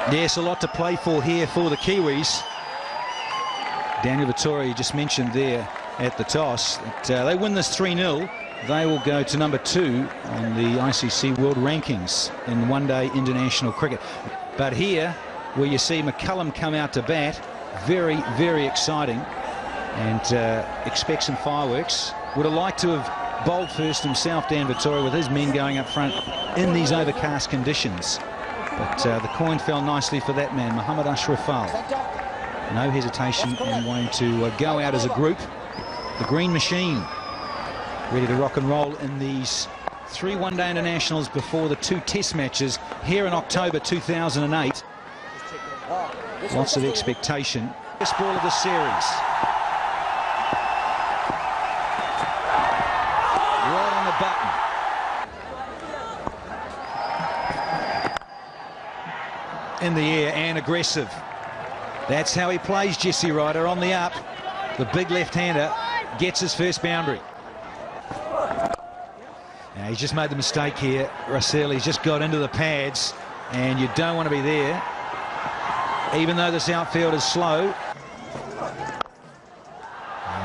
Yes, a lot to play for here for the Kiwis. Daniel Victroy, you just mentioned there at the toss. They win this 3-0. They will go to number 2 on the ICC World Rankings in one-day international cricket. But here, where you see McCullum come out to bat, very, very exciting, and expect some fireworks. Would have liked to have bowled first himself, Dan Victroy, with his men going up front in these overcast conditions. But the coin fell nicely for that man, Mohammad Ashrafal. No hesitation in wanting to go out as a group. The Green Machine ready to rock and roll in these 3 one-day internationals before the 2 test matches here in October 2008. Lots of expectation. First ball of the series. Right on the button. In the air and aggressive. That's how he plays, Jesse Ryder, on the up. The big left-hander gets his first boundary. Now, he's just made the mistake here, Russell. He's just got into the pads, and you don't want to be there. Even though this outfield is slow.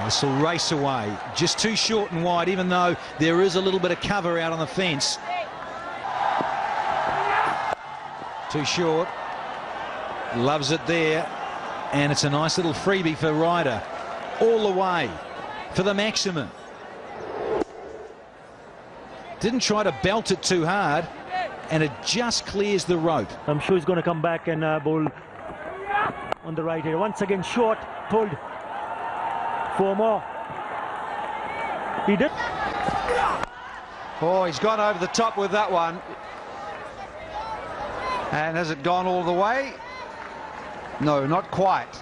This will race away. Just too short and wide, even though there is a little bit of cover out on the fence. Too short. Loves it there. And it's a nice little freebie for Ryder. All the way for the maximum. Didn't try to belt it too hard, and it just clears the rope. I'm sure he's going to come back and bowl on the right here. Once again, short, pulled. 4 more. He did. Oh, he's gone over the top with that one. And has it gone all the way? No, not quite.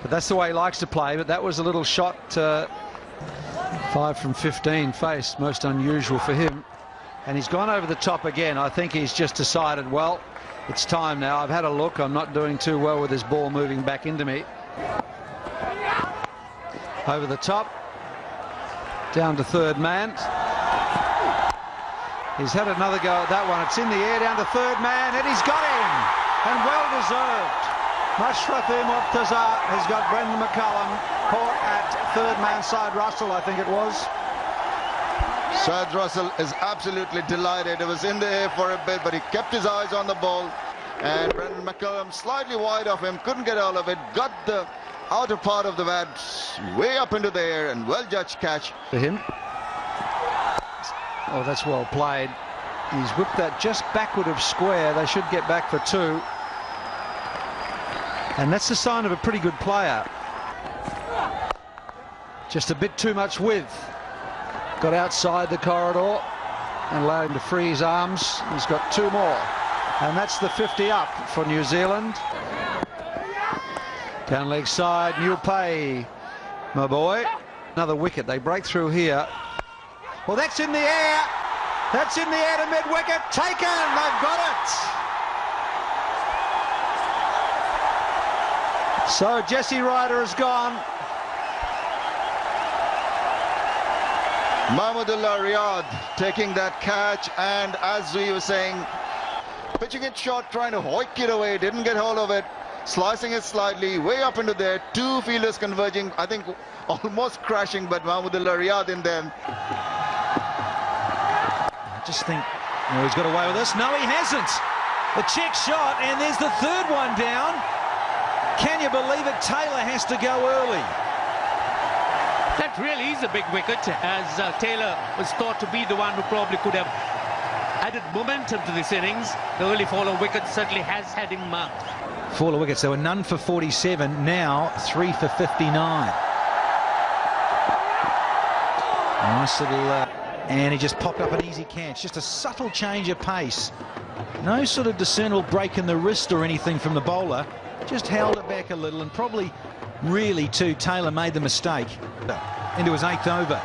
But that's the way he likes to play. But that was a little shot. 5 from 15 faced, most unusual for him. And he's gone over the top again. I think he's just decided, well, it's time now. I've had a look. I'm not doing too well with this ball moving back into me. Over the top. Down to third man. He's had another go at that one. It's in the air down to third man, and he's got him. And well deserved. Mashrafi Murtaza has got Brendan McCullum caught at third man. Syed Russell, I think it was. Syed Russell is absolutely delighted. It was in the air for a bit, but he kept his eyes on the ball. And Brendan McCullum slightly wide of him, couldn't get all of it, got the outer part of the bat way up into the air, and well judged catch for him. Oh, that's well played. He's whipped that just backward of square. They should get back for 2. And that's the sign of a pretty good player. Just a bit too much width. Got outside the corridor and allowed him to free his arms. He's got 2 more. And that's the 50 up for New Zealand. Down leg side, Newpay, my boy. Another wicket. They break through here. Well, that's in the air. That's in the air to mid-wicket. Taken. They've got it. So Jesse Ryder has gone. Mahmudullah Riyad taking that catch, and as we were saying, pitching it short, trying to hoik it away, didn't get hold of it, slicing it slightly, way up into there, 2 fielders converging, I think almost crashing, but Mahmudullah Riyad in them. I just think, he's got away with this. No, he hasn't. The check shot, and there's the 3rd one down. Can you believe it? Taylor has to go early. That really is a big wicket, as Taylor was thought to be the one who probably could have added momentum to this innings. The early fall of wickets certainly has had him marked. Fall of wickets, there were none for 47, now 3 for 59. Nice little, and he just popped up an easy catch. Just a subtle change of pace. No sort of discernible break in the wrist or anything from the bowler. Just held it back a little, and probably really too, Taylor made the mistake into his 8th over.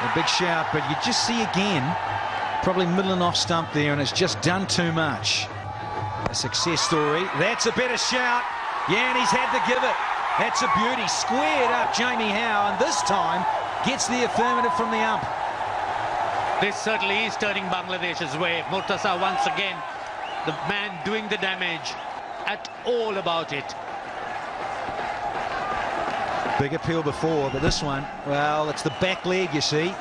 A big shout, but you just see again, probably middle and off stump there, and it's just done too much. A success story. That's a better shout. Yeah, and he's had to give it. That's a beauty. Squared up Jamie Howe, and this time gets the affirmative from the ump. This certainly is turning Bangladesh's way. Murtaza once again the man doing the damage at all about it. Big appeal before, but this one, well, it's the back leg, you see.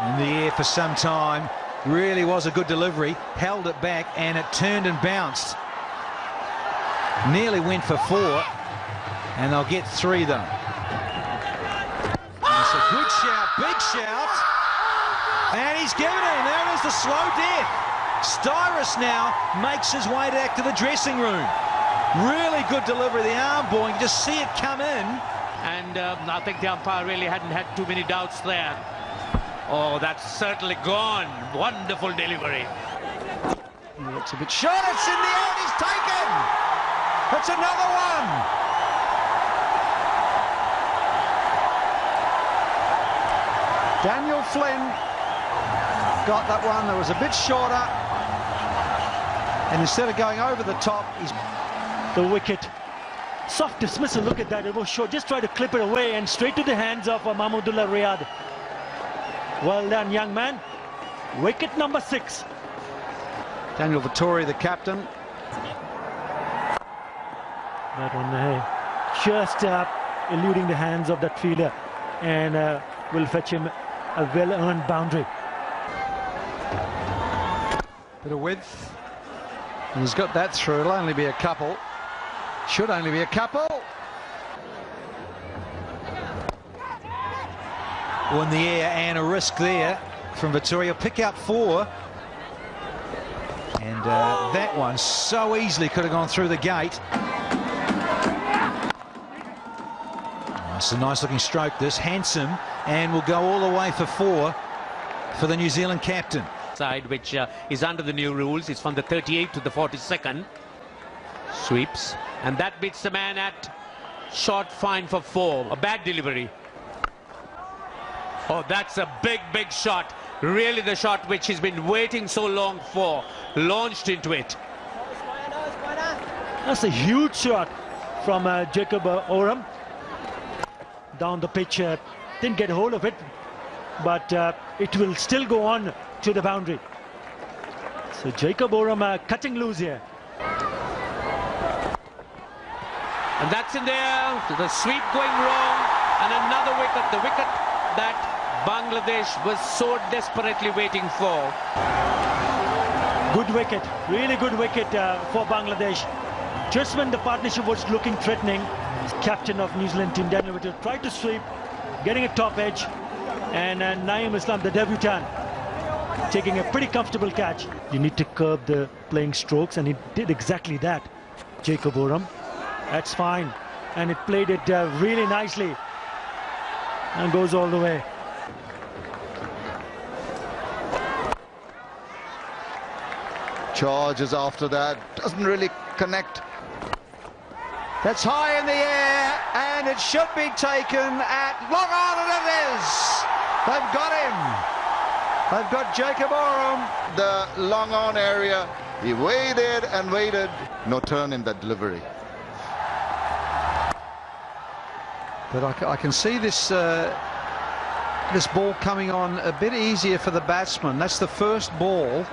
In the air for some time. Really was a good delivery. Held it back and it turned and bounced. Nearly went for 4. And they'll get 3 though. And it's a good shout, big shout. And he's given it. There is the slow death. Styrus now makes his way back to the dressing room. Really good delivery, the arm ball. You can just see it come in. And I think the umpire really hadn't had too many doubts there. Oh, that's certainly gone. Wonderful delivery. He looks a bit short. It's in the air. He's taken. It's another one. Daniel Flynn got that one. That was a bit shorter. And instead of going over the top, he's... The wicket. Soft dismissal, look at that, it was short. Just try to clip it away and straight to the hands of Mahmudullah Riyad. Well done, young man. Wicket number 6. Daniel Vittori, the captain. That one just eluding the hands of that fielder and will fetch him a well-earned boundary. Bit of width. And he's got that through. It'll only be a couple. Should only be a couple. In the air and a risk there from Victoria. Pick up 4. And that one so easily could have gone through the gate. It's a nice looking stroke, this. Handsome, and will go all the way for 4 for the New Zealand captain. Side which is under the new rules. It's from the 38th to the 42nd. Sweeps. And that beats the man at short fine for 4. A bad delivery. Oh, that's a big, big shot. Really the shot which he's been waiting so long for. Launched into it. That's a huge shot from Jacob Oram. Down the pitch, didn't get a hold of it, but it will still go on to the boundary. So Jacob Oram cutting loose here. And that's in there. The sweep going wrong. And another wicket. The wicket that Bangladesh was so desperately waiting for. Good wicket. Really good wicket for Bangladesh. Just when the partnership was looking threatening, captain of New Zealand team Daniel Victroy tried to sweep, getting a top edge, and Naeem Islam, the debutant, taking a pretty comfortable catch. You need to curb the playing strokes, and he did exactly that. Jacob Oram, that's fine, and it played it really nicely and goes all the way. Charges after that, doesn't really connect. That's high in the air, and it should be taken at long on, and it is. They've got him. They've got Jacob Oram. The long on area, he waited and waited. No turn in that delivery. But I can see this this ball coming on a bit easier for the batsman. That's the first ball.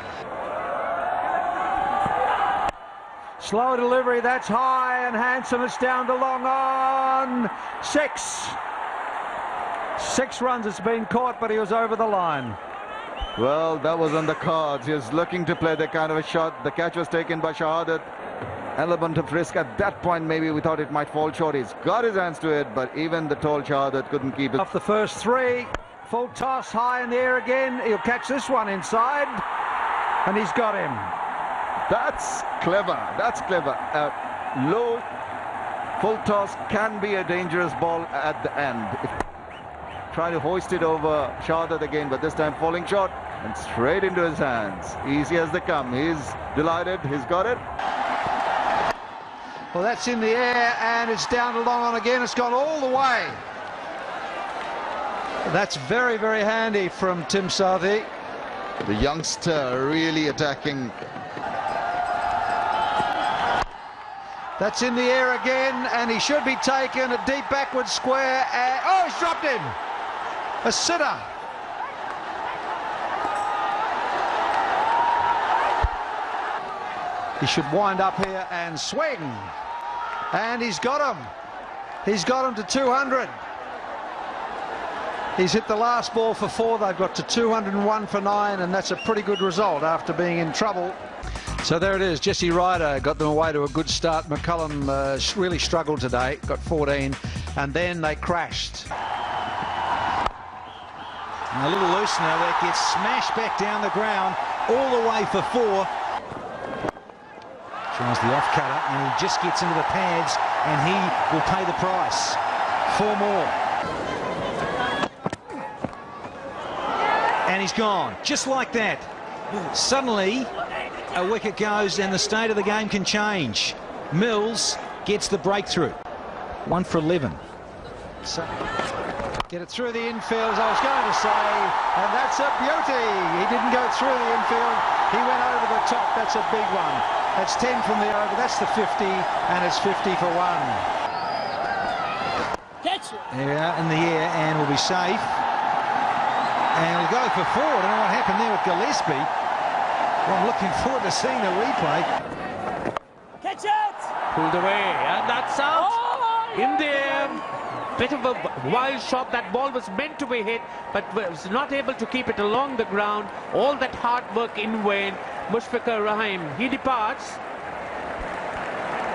Slow delivery, that's high and handsome. It's down to long on. 6 runs. It's been caught, but he was over the line. Well, that was on the cards. He was looking to play that kind of a shot. The catch was taken by Shahadat. Element of risk at that point. Maybe we thought it might fall short. He's got his hands to it, but even the tall Shahadat couldn't keep it. Off the first 3, full toss, high in the air again. He'll catch this one inside, and he's got him. That's clever. That's clever. Low full toss can be a dangerous ball at the end. Trying to hoist it over Shahadat again, but this time falling short and straight into his hands. Easy as they come. He's delighted. He's got it. Well, that's in the air, and it's down to long on again. It's gone all the way. That's very, very handy from Tim Southee. The youngster really attacking. That's in the air again, and he should be taken. A deep backward square, and oh, he's dropped him. A sitter. He should wind up here and swing. And he's got him. He's got him to 200. He's hit the last ball for 4. They've got to 201 for 9, and that's a pretty good result after being in trouble. So there it is. Jesse Ryder got them away to a good start. McCullum really struggled today, got 14, and then they crashed. And a little loosener that gets smashed back down the ground all the way for 4. Tries the off-cutter, and he just gets into the pads, and he will pay the price. 4 more. And he's gone, just like that. Suddenly, a wicket goes and the state of the game can change. Mills gets the breakthrough. 1 for 11. So, get it through the infield, as I was going to say, and that's a beauty. He didn't go through the infield, he went over the top. That's a big one. That's 10 from the over, that's the 50, and it's 50 for 1. Catch it. Yeah, in the air, and will be safe. And he'll go for 4. I don't know what happened there with Gillespie. Well, I'm looking forward to seeing the replay. Catch it. Pulled away, and that's out. In the air. Bit of a wild shot. That ball was meant to be hit, but was not able to keep it along the ground. All that hard work in vain. Mushfiqur Rahim, he departs.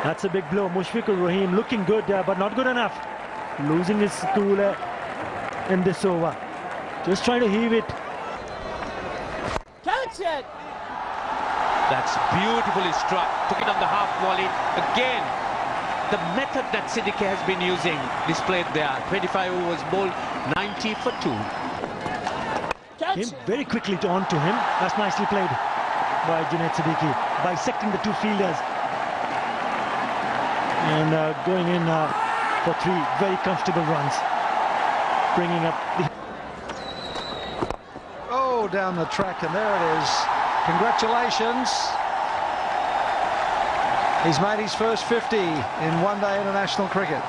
That's a big blow. Mushfiqur Rahim looking good, but not good enough. Losing his cool in this over. Just trying to heave it. Catch it! That's beautifully struck. Took it on the half volley. Again, the method that Siddiqui has been using displayed there. 25 overs bowled, 90 for 2. Came very quickly on to him. That's nicely played by Junaid Siddiqui, bisecting the 2 fielders and going in for 3 very comfortable runs, bringing up the Down the track, and there it is. Congratulations. He's made his first 50 in one-day international cricket.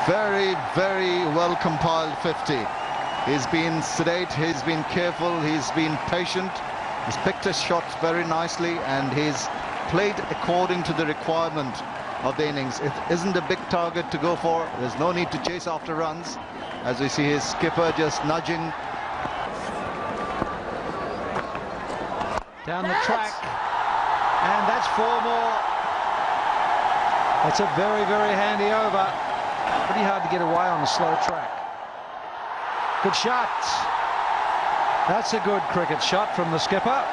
Very, very well compiled 50. He's been sedate, he's been careful, he's been patient. He's picked his shots very nicely, and he's played according to the requirement of the innings. It isn't a big target to go for. There's no need to chase after runs, as we see his skipper just nudging down the track, and that's 4 more. That's a very, very handy over. Pretty hard to get away on a slow track. Good shot. That's a good cricket shot from the skipper.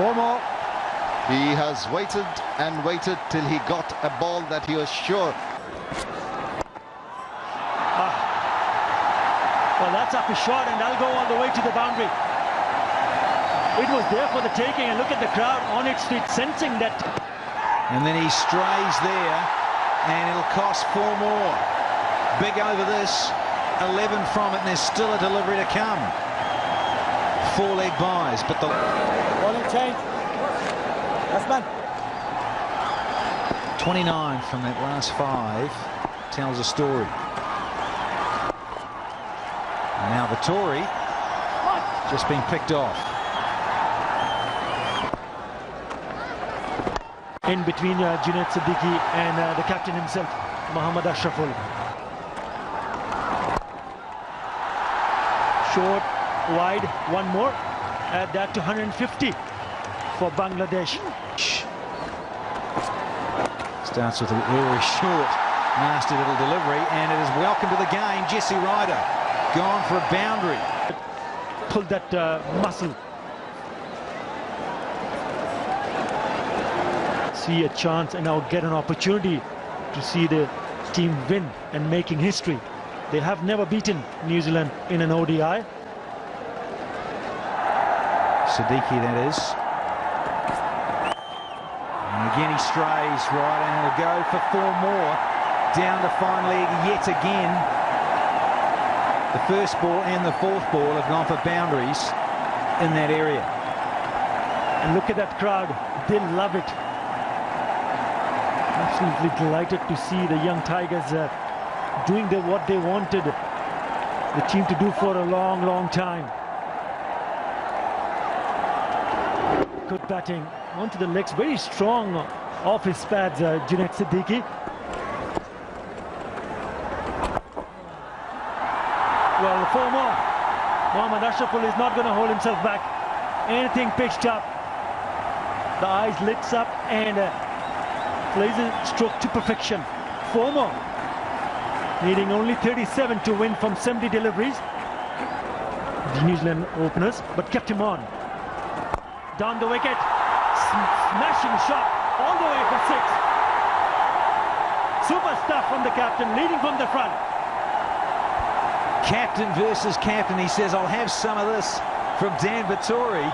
4 more. He has waited and waited till he got a ball that he was sure. Well, that's up a shot, and that'll go all the way to the boundary. It was there for the taking, and look at the crowd on its feet, sensing that. And then he strays there, and it'll cost 4 more. Big over this, 11 from it, and there's still a delivery to come. 4-leg buys, but the Bowling change. That's man. 29 from that last 5 tells a story. And now Victroy just been picked off. In between Junaid Siddiqui and the captain himself, Mohammad Ashraful. Short, wide, 1 more. Add that to 150 for Bangladesh. Starts with a very short, nasty little delivery, and it is welcome to the game. Jesse Ryder gone for a boundary. Pulled that muscle. See a chance and now get an opportunity to see the team win and making history. They have never beaten New Zealand in an ODI. Siddiqui, that is. And again he strays right, and he'll go for 4 more. Down the fine leg yet again. The first ball and the 4th ball have gone for boundaries in that area. And look at that crowd. They love it. Absolutely delighted to see the young Tigers doing what they wanted the team to do for a long, long time. Good batting. onto the legs, very strong off his pads, Junaid Siddiqui. Well, 4 more. Mohammad Ashraful is not going to hold himself back. Anything pitched up, the eyes lights up and plays a stroke to perfection. 4 more. Needing only 37 to win from 70 deliveries. The New Zealand openers, but kept him on. Down the wicket. Smashing shot all the way for 6. Super stuff from the captain, leading from the front. Captain versus captain. He says, I'll have some of this from Dan Vittori.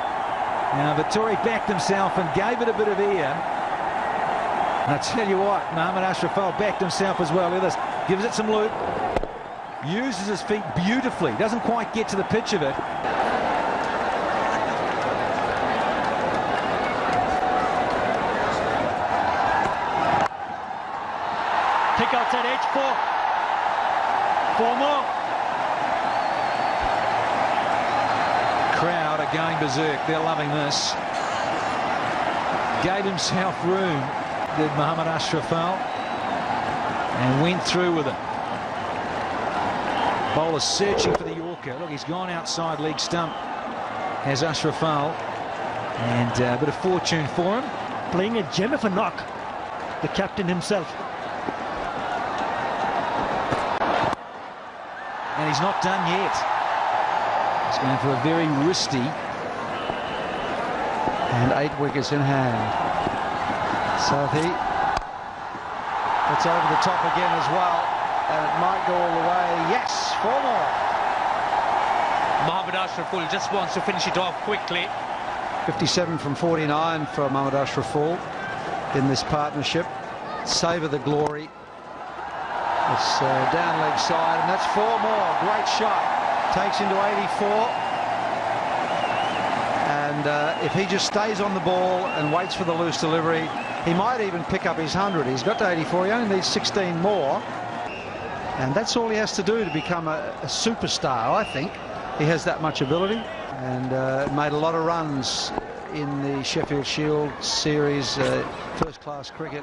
Now, Vittori backed himself and gave it a bit of air. And I tell you what, Mohammad Ashraful backed himself as well. Look at this. Gives it some loop. Uses his feet beautifully. Doesn't quite get to the pitch of it. Kick outside edge, 4. 4 more. Crowd are going berserk. They're loving this. Gave himself room, did Mohammad Ashraful, and went through with it. Bowler searching for the Yorker. Look, he's gone outside leg stump, has Ashraful, and a bit of fortune for him. Playing a gem of a knock, the captain himself. And he's not done yet. He's going for a very wristy. And 8 wickets in hand. Southey. It's over the top again as well. And it might go all the way. Yes, 4 more. Mohammad Ashraful just wants to finish it off quickly. 57 from 49 for Mohammad Ashraful in this partnership. Savour the glory. It's down leg side, and that's 4 more. Great shot. Takes into 84. And if he just stays on the ball and waits for the loose delivery, he might even pick up his 100. He's got to 84. He only needs 16 more. And that's all he has to do to become a superstar, I think. He has that much ability, and made a lot of runs in the Sheffield Shield series, first-class cricket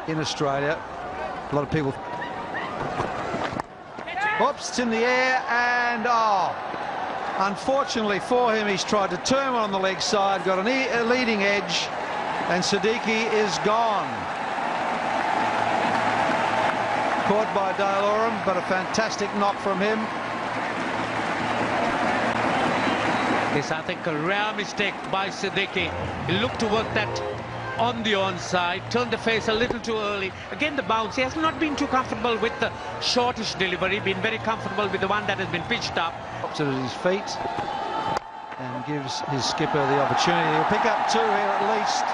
in Australia. A lot of people... Oops, it's in the air, and unfortunately for him, he's tried to turn on the leg side, got a leading edge, and Siddiqui is gone. Caught by Dale Oram, but a fantastic knock from him. Yes, I think a rare mistake by Siddiqui. He looked to work that on the onside, turned the face a little too early. Again, the bounce. He has not been too comfortable with the shortish delivery, been very comfortable with the one that has been pitched up. Pops it at his feet and gives his skipper the opportunity. He'll pick up 2 here at least.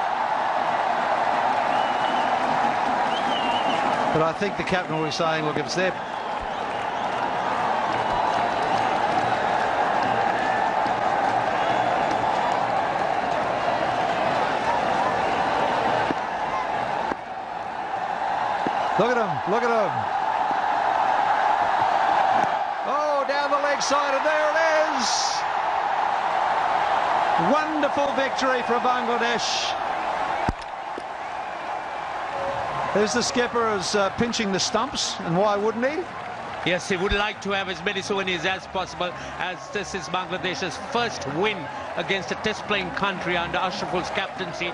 But I think the captain will be saying, look, if it's there. Look at him, look at him. Oh, down the leg side, and there it is. Wonderful victory for Bangladesh. There's the skipper who's pinching the stumps, and why wouldn't he? Yes, he would like to have as many souvenirs as possible, as this is Bangladesh's first win against a test-playing country under Ashraful's captaincy.